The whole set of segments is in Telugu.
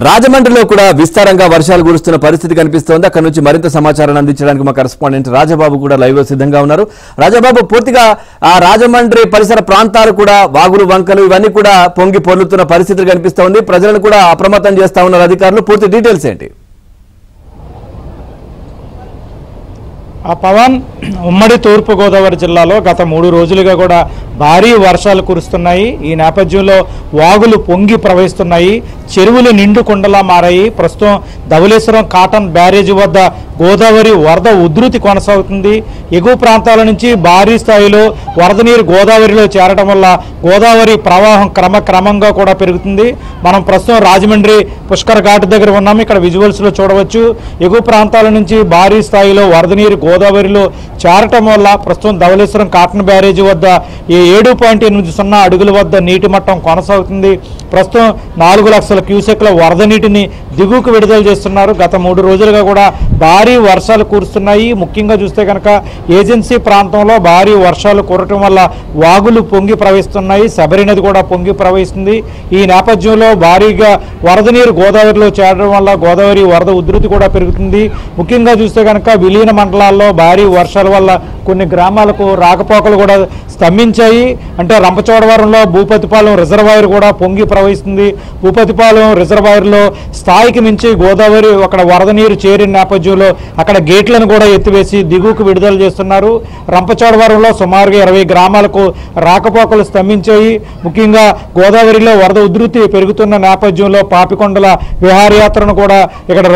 రాజమండ్రిలో కూడా విస్తారంగా వర్షాలు కురుస్తున్న పరిస్థితి కనిపిస్తోంది. అక్కడ నుంచి మరింత సమాచారాన్ని అందించడానికి మా కరెస్పాండెంట్ రాజబాబు కూడా లైవ్ లో సిద్ధంగా ఉన్నారు. రాజబాబు, పూర్తిగా ఆ రాజమండ్రి పరిసర ప్రాంతాలు కూడా వాగులు వంకలు ఇవన్నీ కూడా పొంగి పొర్లుతున్న పరిస్థితులు కనిపిస్తోంది. ప్రజలను కూడా అప్రమత్తం చేస్తా ఉన్నారు అధికారులు. పూర్తి డీటెయిల్స్ ఏంటి? పవన్, ఉమ్మడి తూర్పు గోదావరి జిల్లాలో గత 3 రోజులుగా కూడా భారీ వర్షాలు కురుస్తున్నాయి. ఈ నేపథ్యంలో వాగులు పొంగి ప్రవహిస్తున్నాయి, చెరువులు నిండు కుండలా మారాయి. ప్రస్తుతం ధవళేశ్వరం కాటన్ బ్యారేజీ వద్ద గోదావరి వరద ఉధృతి కొనసాగుతుంది. ఎగువ ప్రాంతాల నుంచి భారీ స్థాయిలో వరద నీరు గోదావరిలో చేరడం వల్ల గోదావరి ప్రవాహం క్రమంగా కూడా పెరుగుతుంది. మనం ప్రస్తుతం రాజమండ్రి పుష్కర్ ఘాట్ దగ్గర ఉన్నాము. ఇక్కడ విజువల్స్ లో చూడవచ్చు, ఎగువ ప్రాంతాల నుంచి భారీ స్థాయిలో వరద నీరు గోదావరిలో చేరటం వల్ల ప్రస్తుతం ధవళేశ్వరం కాటన్ బ్యారేజీ వద్ద 7.80 అడుగుల వద్ద నీటి మట్టం కొనసాగుతుంది. ప్రస్తుతం 4 లక్షల క్యూసెక్ల వరద నీటిని దిగువకు విడుదల చేస్తున్నారు. గత 3 రోజులుగా కూడా భారీ వర్షాలు కురుస్తున్నాయి. ముఖ్యంగా చూస్తే కనుక ఏజెన్సీ ప్రాంతంలో భారీ వర్షాలు కురటం వల్ల వాగులు పొంగి ప్రవహిస్తున్నాయి. శబరి నది కూడా పొంగి ప్రవహిస్తుంది. ఈ నేపథ్యంలో భారీగా వరద నీరు గోదావరిలో చేరడం వల్ల గోదావరి వరద ఉధృతి కూడా పెరుగుతుంది. ముఖ్యంగా చూస్తే కనుక విలీన మండలాల్లో భారీ వర్షాల వల్ల కొన్ని గ్రామాలకు రాకపోకలు కూడా స్తంభించాయి. అంటే రంపచోడవరంలో భూపతిపాలెం రిజర్వాయర్ కూడా పొంగి ప్రవహిస్తుంది. భూపతిపాలెం రిజర్వాయర్లో స్థాయికి మించి గోదావరి అక్కడ వరద నీరు చేరిన నేపథ్యంలో అక్కడ గేట్లను కూడా ఎత్తివేసి దిగువకు విడుదల చేస్తున్నారు. రంపచోడవరంలో సుమారుగా 20 గ్రామాలకు రాకపోకలు స్తంభించాయి. ముఖ్యంగా గోదావరిలో వరద ఉధృతి పెరుగుతున్న నేపథ్యంలో పాపికొండల విహారయాత్రను కూడా ఇక్కడ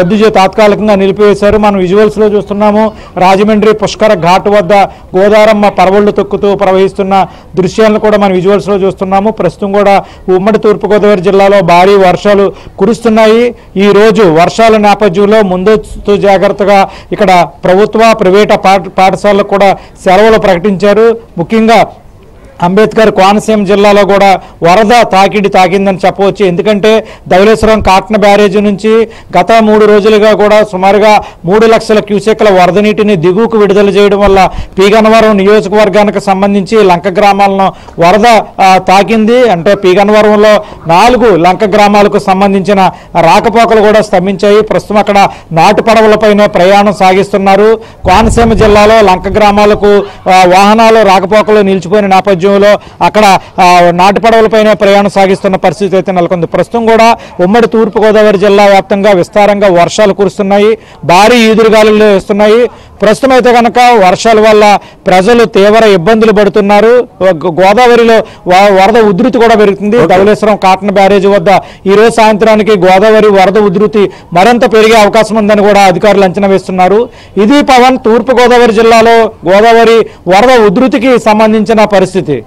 తాత్కాలికంగా నిలిపివేశారు. మనం విజువల్స్ లో చూస్తున్నాము. రాజమండ్రి పుష్కర ఘాట్ వద్ద గోదారమ్మ పరవళ్లు తొక్కుతూ ప్రవహిస్తున్న దృశ్యాలను కూడా మనం విజువల్స్ లో చూస్తున్నాము. ప్రస్తుతం కూడా ఉమ్మడి తూర్పుగోదావరి జిల్లాలో భారీ వర్షాలు కురుస్తున్నాయి. ఈ రోజు వర్షాల నేపథ్యంలో ముందస్తు జాగ్రత్తగా ఇక్కడ ప్రభుత్వ ప్రైవేట్ పాఠశాలకు కూడా సెలవులు ప్రకటించారు. ముఖ్యంగా అంబేద్కర్ కోనసీమ జిల్లాలో కూడా వరద తాకిందని చెప్పవచ్చు. ఎందుకంటే ధవళేశ్వరం కాటన్ బ్యారేజీ నుంచి గత 3 రోజులుగా కూడా సుమారుగా 3 లక్షల క్యూసెక్ల వరద నీటిని దిగువకు విడుదల చేయడం వల్ల పీగన్నవరం నియోజకవర్గానికి సంబంధించి లంక గ్రామాలను వరద తాకింది. అంటే పీగన్నవరంలో 4 లంక గ్రామాలకు సంబంధించిన రాకపోకలు కూడా స్తంభించాయి. ప్రస్తుతం అక్కడ నాటు పడవలపైనే ప్రయాణం సాగిస్తున్నారు. కోనసీమ జిల్లాలో లంక గ్రామాలకు వాహనాలు రాకపోకలు నిలిచిపోయిన నేపథ్యం అక్కడ నాటు పడవలపైనే ప్రయాణం సాగిస్తున్న పరిస్థితి అయితే నెలకొంది. ప్రస్తుతం కూడా ఉమ్మడి తూర్పుగోదావరి జిల్లా వ్యాప్తంగా విస్తారంగా వర్షాలు కురుస్తున్నాయి, భారీ ఈదురుగాలులు వేస్తున్నాయి. ప్రస్తుతం అయితే కనుక వర్షాల వల్ల ప్రజలు తీవ్ర ఇబ్బందులు పడుతున్నారు. గోదావరిలో వరద ఉధృతి కూడా పెరుగుతుంది. ధవళేశ్వరం కాటన్ బ్యారేజీ వద్ద ఈ రోజు సాయంత్రానికి గోదావరి వరద ఉధృతి మరింత పెరిగే అవకాశం ఉందని కూడా అధికారులు అంచనా వేస్తున్నారు. ఇది పవన్, తూర్పుగోదావరి జిల్లాలో గోదావరి వరద ఉధృతికి సంబంధించిన పరిస్థితి.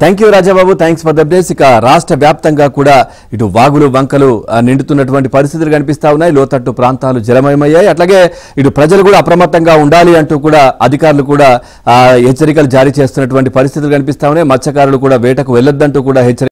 Thank you Rajababu, thanks for the updates. ఇక రాష్ట్ర వ్యాప్తంగా కూడా ఇటు వాగులు వంకలు నిండుతున్నటువంటి పరిస్థితులు కనిపిస్తా ఉన్నాయి. లోతట్టు ప్రాంతాలు జలమయమయ్యాయి. అట్లాగే ఇటు ప్రజలు కూడా అప్రమత్తంగా ఉండాలి అంటూ కూడా అధికారులు కూడా హెచ్చరికలు జారీ చేస్తున్నటువంటి పరిస్థితులు కనిపిస్తా ఉన్నాయి. మత్స్యకారులు కూడా వేటకు వెళ్లొద్దంటూ కూడా హెచ్చరిక